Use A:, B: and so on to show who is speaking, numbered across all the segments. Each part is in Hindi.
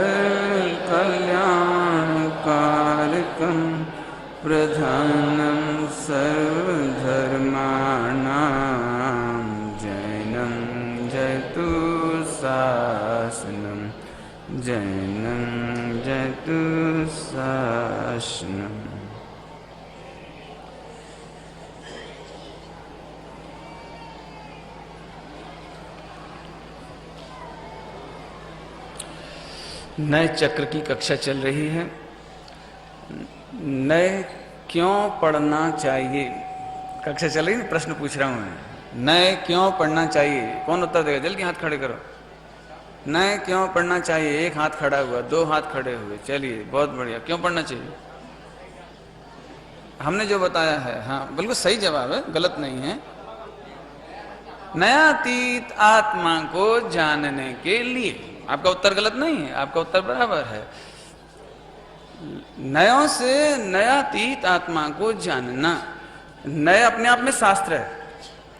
A: सर्वकल्याणकारकं प्रधानं सर्वधर्माणां जैनं जयतु शासनं जैनं जयतु शासनम्। नए चक्र की कक्षा चल रही है। नए क्यों पढ़ना चाहिए कक्षा चल रही है। प्रश्न पूछ रहा हूं मैं, नए क्यों पढ़ना चाहिए? कौन उत्तर देगा? जल्दी हाथ खड़े करो। नए क्यों पढ़ना चाहिए? एक हाथ खड़ा हुआ, दो हाथ खड़े हुए। चलिए, बहुत बढ़िया। क्यों पढ़ना चाहिए? हमने जो बताया है, हाँ बिल्कुल सही जवाब है, गलत नहीं है। नयातीत आत्मा को जानने के लिए। आपका उत्तर गलत नहीं है, आपका उत्तर बराबर है। नयों से नयातीत आत्मा को जानना। नय अपने आप में शास्त्र है।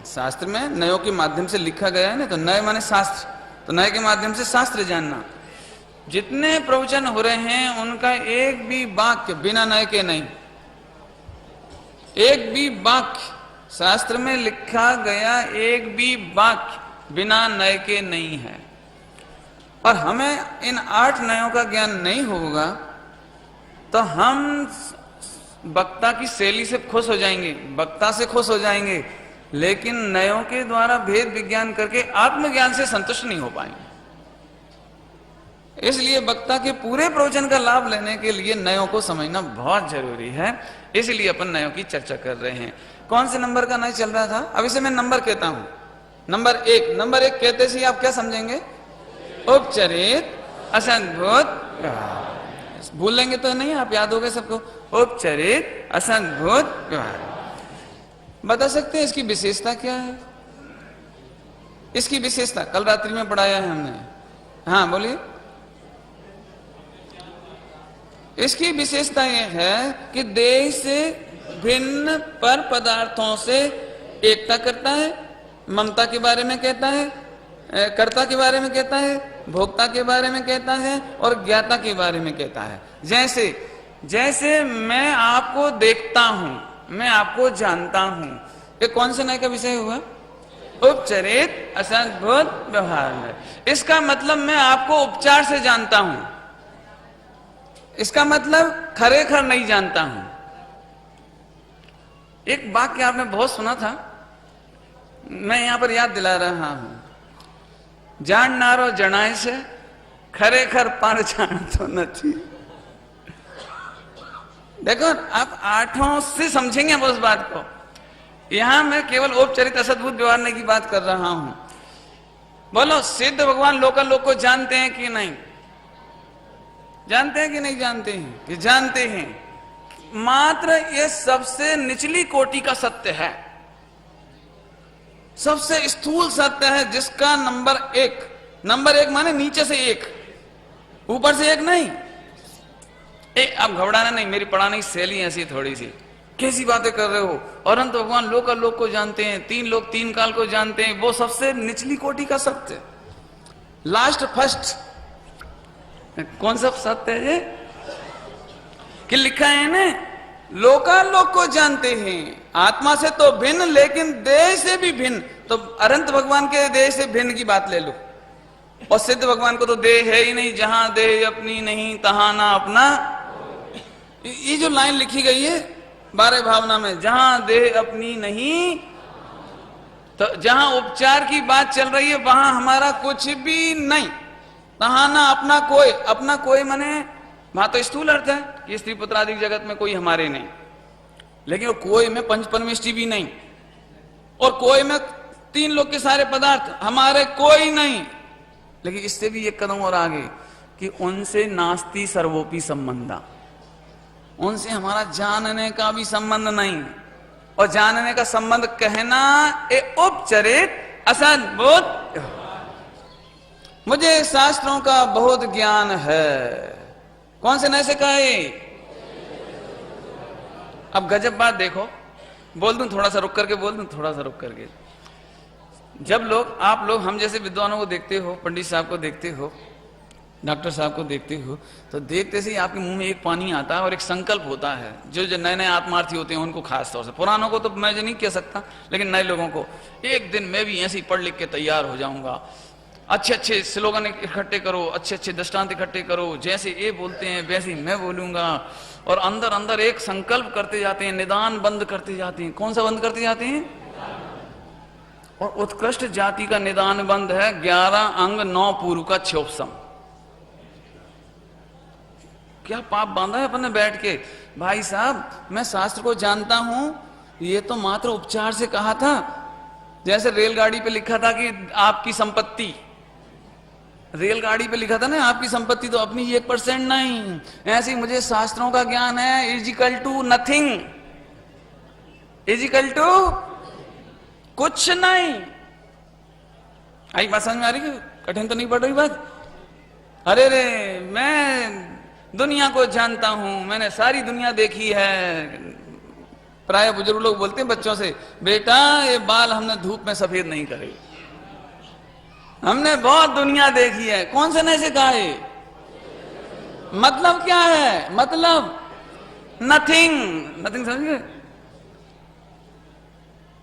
A: शास्त्र में नयों के माध्यम से लिखा गया है ना, तो नय माने शास्त्र, तो नय के माध्यम से शास्त्र जानना। जितने प्रवचन हो रहे हैं उनका एक भी वाक्य बिना नय के नहीं। एक भी वाक्य शास्त्र में लिखा गया एक भी वाक्य बिना नय के नहीं है। और हमें इन 8 नयों का ज्ञान नहीं होगा तो हम वक्ता की शैली से खुश हो जाएंगे, वक्ता से खुश हो जाएंगे, लेकिन नयों के द्वारा भेद विज्ञान करके आत्मज्ञान से संतुष्ट नहीं हो पाएंगे। इसलिए वक्ता के पूरे प्रवचन का लाभ लेने के लिए नयों को समझना बहुत जरूरी है। इसलिए अपन नयों की चर्चा कर रहे हैं। कौन से नंबर का नय चल रहा था? अभी से मैं नंबर कहता हूं। नंबर 1। नंबर 1 कहते से आप क्या समझेंगे? उपचरित असद्भुत। भूल लेंगे तो नहीं, आप याद हो गए सबको। उपचरित असद्भुत व्यवहार। बता सकते हैं इसकी विशेषता क्या है? इसकी विशेषता कल रात्रि में पढ़ाया है हमने। हाँ बोलिए। इसकी विशेषता यह है कि देह से भिन्न पर पदार्थों से एकता करता है, ममता के बारे में कहता है, कर्ता के बारे में कहता है, भोक्ता के बारे में कहता है और ज्ञाता के बारे में कहता है। जैसे जैसे मैं आपको देखता हूं, मैं आपको जानता हूं, ये कौन से नय का विषय हुआ? उपचरित असद्भुत व्यवहार है। इसका मतलब मैं आपको उपचार से जानता हूं, इसका मतलब खरेखर नहीं जानता हूं। एक वाक्य आपने बहुत सुना था, मैं यहां पर याद दिला रहा हूं। जाननारो जनाय से खरेखर पर जानतो नहीं। देखो आप 8 से समझेंगे अब उस बात को। यहां मैं केवल औपचारिक असद्भुत व्यवहार की बात कर रहा हूं। बोलो, सिद्ध भगवान लोकालोक को जानते हैं कि नहीं? जानते हैं कि नहीं जानते हैं? ये जानते हैं। मात्र ये सबसे निचली कोटि का सत्य है, सबसे स्थूल सत्य है, जिसका नंबर 1। नंबर 1 माने नीचे से 1, ऊपर से 1 नहीं। आप घबराना नहीं, मेरी पढ़ाने की शैली ऐसी थोड़ी सी। कैसी बातें कर रहे हो? और अंत भगवान लोकालोक को जानते हैं, 3 लोक 3 काल को जानते हैं। वो सबसे निचली कोटि का सत्य, लास्ट फर्स्ट। कौन सा सत्य है ये? कि लिखा है ना, लोकालोक को जानते हैं, आत्मा से तो भिन्न लेकिन देह से भी भिन्न। तो अनंत भगवान के देह से भिन्न की बात ले लो। और सिद्ध भगवान को तो देह है ही नहीं। जहां देह अपनी नहीं तहां ना अपना। ये जो लाइन लिखी गई है 12 भावना में, जहां देह अपनी नहीं, तो जहां उपचार की बात चल रही है वहां हमारा कुछ भी नहीं, तहां ना अपना कोई। अपना कोई माने वहां तो स्थूल अर्थ है कि स्त्री पुत्र आदि जगत में कोई हमारे नहीं, लेकिन कोई में पंच परमेष्टि भी नहीं, और कोई में 3 लोक के सारे पदार्थ हमारे कोई नहीं। लेकिन इससे भी एक कदम और आगे कि उनसे नास्ति सर्वोपि संबंधा, उनसे हमारा जानने का भी संबंध नहीं। और जानने का संबंध कहना एक उपचरित असद्भुत। मुझे शास्त्रों का बहुत ज्ञान है। कौन से नय से कहे? अब गजब बात देखो, बोल दूं थोड़ा सा रुक करके, बोल दूं थोड़ा सा रुक करके। जब लोग, आप लोग हम जैसे विद्वानों को देखते हो, पंडित साहब को देखते हो, डॉक्टर साहब को देखते हो तो देखते से ही आपके मुंह में एक पानी आता है और एक संकल्प होता है। जो नए नए आत्मार्थी होते हैं उनको खास तौर से, पुरानों को तो मैं जो नहीं कह सकता, लेकिन नए लोगों को, एक दिन मैं भी ऐसे ही पढ़ लिख के तैयार हो जाऊंगा, अच्छे अच्छे स्लोगन इकट्ठे करो, अच्छे अच्छे दृष्टांत इकट्ठे करो, जैसे ये बोलते हैं वैसे ही मैं बोलूंगा। और अंदर अंदर एक संकल्प करते जाते हैं, निदान बंद करते जाते हैं। कौन सा बंद करते जाते हैं? और उत्कृष्ट जाति का निदान बंद है 11 अंग 9 पूर्व का क्षोभसम। क्या पाप बांधा है अपन ने बैठ के। भाई साहब मैं शास्त्र को जानता हूं, ये तो मात्र उपचार से कहा था। जैसे रेलगाड़ी पे लिखा था कि आपकी संपत्ति, रेलगाड़ी पे लिखा था ना आपकी संपत्ति, तो अपनी 1% नहीं। ऐसे ही मुझे शास्त्रों का ज्ञान है, is equal to nothing, is equal to कुछ नहीं। आई बात समझ में आ रही है? कठिन तो नहीं पड़ रही बात? अरे रे मैं दुनिया को जानता हूं, मैंने सारी दुनिया देखी है। प्राय बुजुर्ग लोग बोलते हैं बच्चों से, बेटा ये बाल हमने धूप में सफेद नहीं करे, हमने बहुत दुनिया देखी है। कौन से ने सिखाया है? मतलब क्या है? मतलब नथिंग, नथिंग समझ गए?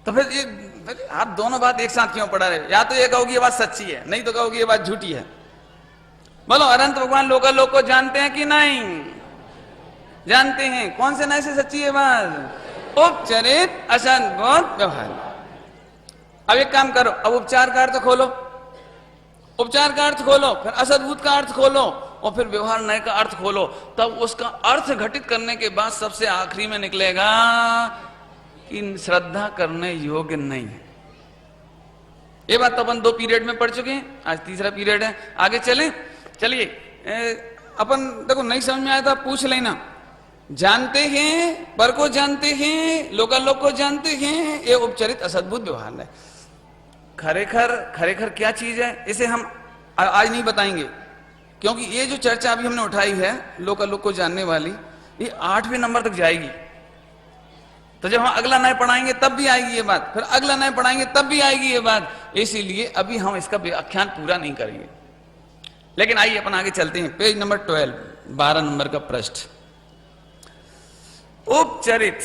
A: तो फिर आप दोनों बात एक साथ क्यों पढ़ा रहे? या तो ये कहोगे ये बात सच्ची है, नहीं तो कहोगे ये बात झूठी है। बोलो अनंत भगवान लोकल लोग को जानते हैं कि नहीं जानते हैं? कौन से नए से सच्ची है बात? उपचरित असद्भुत व्यवहार। अब एक काम करो, अब उपचार का अर्थ खोलो, उपचार का अर्थ खोलो, फिर असद्भुत का अर्थ खोलो, और फिर व्यवहार नए का अर्थ खोलो। तब उसका अर्थ घटित करने के बाद सबसे आखिरी में निकलेगा कि श्रद्धा करने योग्य नहीं है। ये बात तो अपन 2 पीरियड में पढ़ चुके हैं, आज तीसरा पीरियड है। आगे चलें? चलिए अपन देखो नहीं समझ में आया था पूछ लेना। जानते हैं, पर को जानते हैं, लोकल लोग को जानते हैं, ये उपचरित असद्भुत व्यवहार है। खरेखर खरेखर क्या चीज है इसे हम आज नहीं बताएंगे, क्योंकि ये जो चर्चा अभी हमने उठाई है लोकल लोग को जानने वाली, ये 8वें नंबर तक जाएगी। तो जब हम अगला नए पढ़ाएंगे तब भी आएगी ये बात, फिर अगला नए पढ़ाएंगे तब भी आएगी ये बात। इसीलिए अभी हम इसका व्याख्यान पूरा नहीं करेंगे। लेकिन आइए अपन आगे चलते हैं। पेज नंबर 12, 12 नंबर का पृष्ठ। उपचरित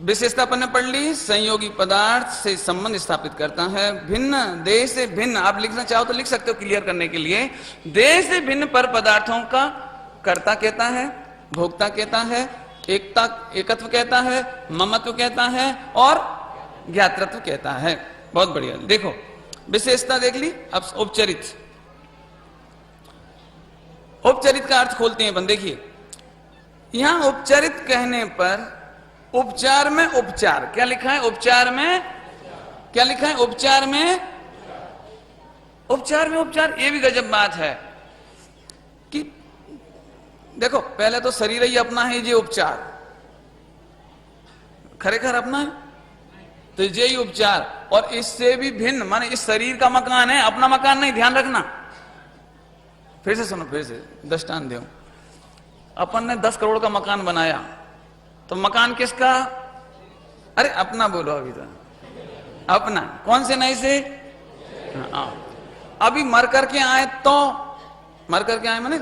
A: विशेषता अपन ने पढ़ ली, संयोगी पदार्थ से संबंध स्थापित करता है। भिन्न देह से भिन्न, आप लिखना चाहो तो लिख सकते हो क्लियर करने के लिए। देह से भिन्न पर पदार्थों का कर्ता कहता है, भोक्ता कहता है, एकता एकत्व कहता है, ममत्व कहता है और ज्ञातृत्व कहता है। बहुत बढ़िया, देखो विशेषता देख ली। अब उपचरित, उपचरित का अर्थ खोलते हैं अपन। देखिए यहां उपचरित कहने पर उपचार में उपचार क्या लिखा है? उपचार में क्या लिखा है? उपचार में उपचार में उपचार। ये भी गजब बात है कि देखो पहले तो शरीर ही अपना है, ये उपचार खरेखर अपना है, तो ये ही उपचार। और इससे भी भिन्न, माने इस शरीर का मकान है, अपना मकान नहीं, ध्यान रखना। फिर से सुनो, फिर से दृष्टांत दो। अपन ने 10 करोड़ का मकान बनाया, तो मकान किसका? अरे अपना बोलो अभी तो, अपना। कौन से नहीं से? अभी मर करके आए तो, मर करके आए माने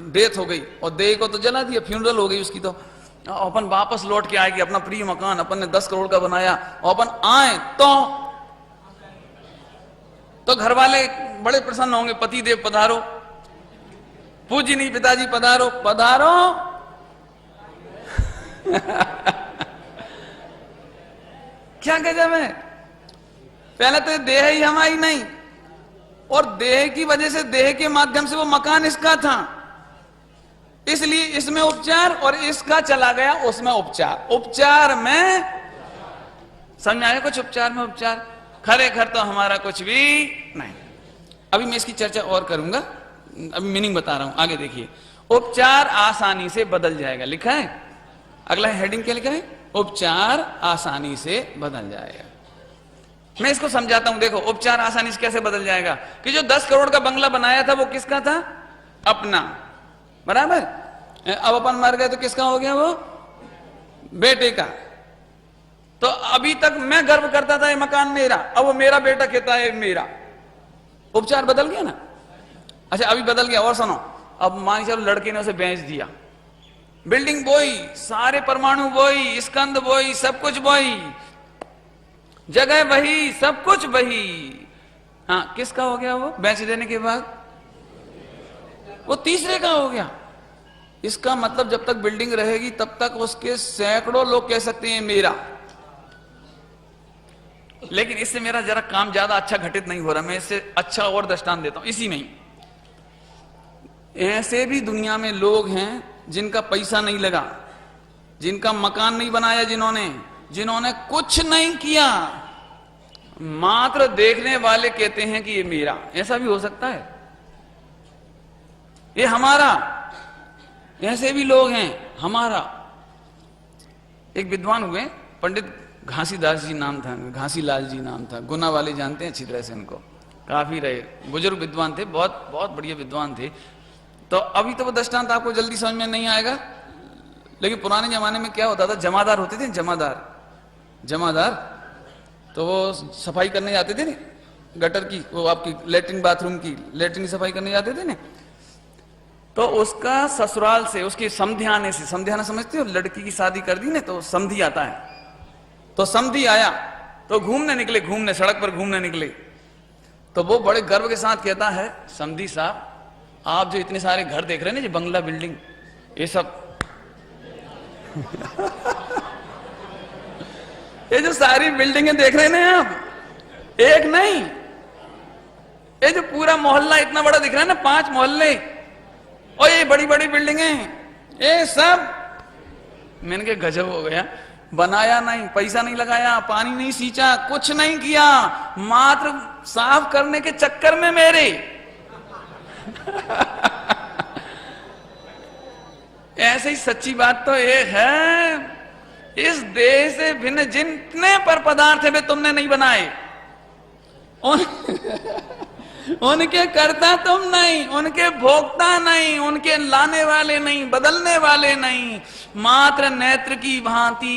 A: डेथ हो गई और देह को तो जला दिया, फ्यूनरल हो गई उसकी, तो अपन वापस लौट के आएगी अपना प्रिय मकान अपन ने 10 करोड़ का बनाया, और अपन आए तो घर वाले बड़े प्रसन्न होंगे, पति देव पधारो, पूजनीय पिताजी पधारो, पधारो। क्या गजब है। पहले तो देह ही हमारी नहीं, और देह की वजह से, देह के माध्यम से वो मकान इसका था, इसलिए इसमें उपचार, और इसका चला गया उसमें उपचार। उपचार में समझ में आया कुछ? उपचार में उपचार। खरेखर तो हमारा कुछ भी नहीं। अभी मैं इसकी चर्चा और करूंगा, अभी मीनिंग बता रहा हूं। आगे देखिए, उपचार आसानी से बदल जाएगा, लिखा है। अगला हेडिंग क्या लिखा है? उपचार आसानी से बदल जाएगा। मैं इसको समझाता हूं। देखो उपचार आसानी से कैसे बदल जाएगा कि जो 10 करोड़ का बंगला बनाया था वो किसका था? अपना, बराबर। अब अपन मर गए तो किसका हो गया? वो बेटे का। तो अभी तक मैं गर्व करता था ये मकान मेरा, अब वो मेरा बेटा कहता है मेरा। उपचार बदल गया ना। अच्छा अभी बदल गया, और सुनो, अब मान चलो लड़के ने उसे बेच दिया, बिल्डिंग बोई, सारे परमाणु बोई, स्कंद बोई, सब कुछ बोई, जगह वही, सब कुछ वही। हाँ, किसका हो गया वो बेच देने के बाद? वो तीसरे का हो गया। इसका मतलब जब तक बिल्डिंग रहेगी तब तक उसके सैकड़ों लोग कह सकते हैं मेरा। लेकिन इससे मेरा जरा काम ज्यादा अच्छा घटित नहीं हो रहा, मैं इससे अच्छा और दृष्टांत देता हूं इसी में ही। ऐसे भी दुनिया में लोग हैं जिनका पैसा नहीं लगा, जिनका मकान नहीं बनाया, जिन्होंने कुछ नहीं किया, मात्र देखने वाले कहते हैं कि ये मेरा। ऐसा भी हो सकता है, ये हमारा। ऐसे भी लोग हैं, हमारा। एक विद्वान हुए, पंडित घासीदास जी नाम था, घासीलाल जी नाम था, गुना वाले जानते हैं अच्छी तरह से उनको, काफी रहे, बुजुर्ग विद्वान थे, बहुत बहुत बढ़िया विद्वान थे। तो अभी तो वो दृष्टांत आपको जल्दी समझ में नहीं आएगा, लेकिन पुराने जमाने में क्या होता था, जमादार होते थे, जमादार तो वो सफाई करने जाते थे ना गटर की, वो आपकी लेटरिन बाथरूम की, लेटरिन की सफाई करने जाते थे ना, तो उसका ससुराल से, उसकी समधी आने से, समधी आना समझते हो, लड़की की शादी कर दी ना तो समधी आता है, तो समधी आया तो घूमने सड़क पर घूमने निकले, तो वो बड़े गर्व के साथ कहता है, समधी साहब आप जो इतने सारे घर देख रहे हैं ना, जो बंगला बिल्डिंग, ये सब ये जो सारी बिल्डिंगें देख रहे हैं ना आप, एक नहीं, ये जो पूरा मोहल्ला इतना बड़ा दिख रहा है ना, 5 मोहल्ले, और ये बड़ी बड़ी बिल्डिंगें, ये सब। मैंने कहा गजब हो गया, बनाया नहीं, पैसा नहीं लगाया, पानी नहीं सींचा, कुछ नहीं किया, मात्र साफ करने के चक्कर में मेरे ऐसे ही सच्ची बात तो एक है, इस देह से भिन्न जितने पर पदार्थ है वे तुमने नहीं बनाए, उनके कर्ता तुम नहीं, उनके भोक्ता नहीं, उनके लाने वाले नहीं, बदलने वाले नहीं, मात्र नेत्र की भांति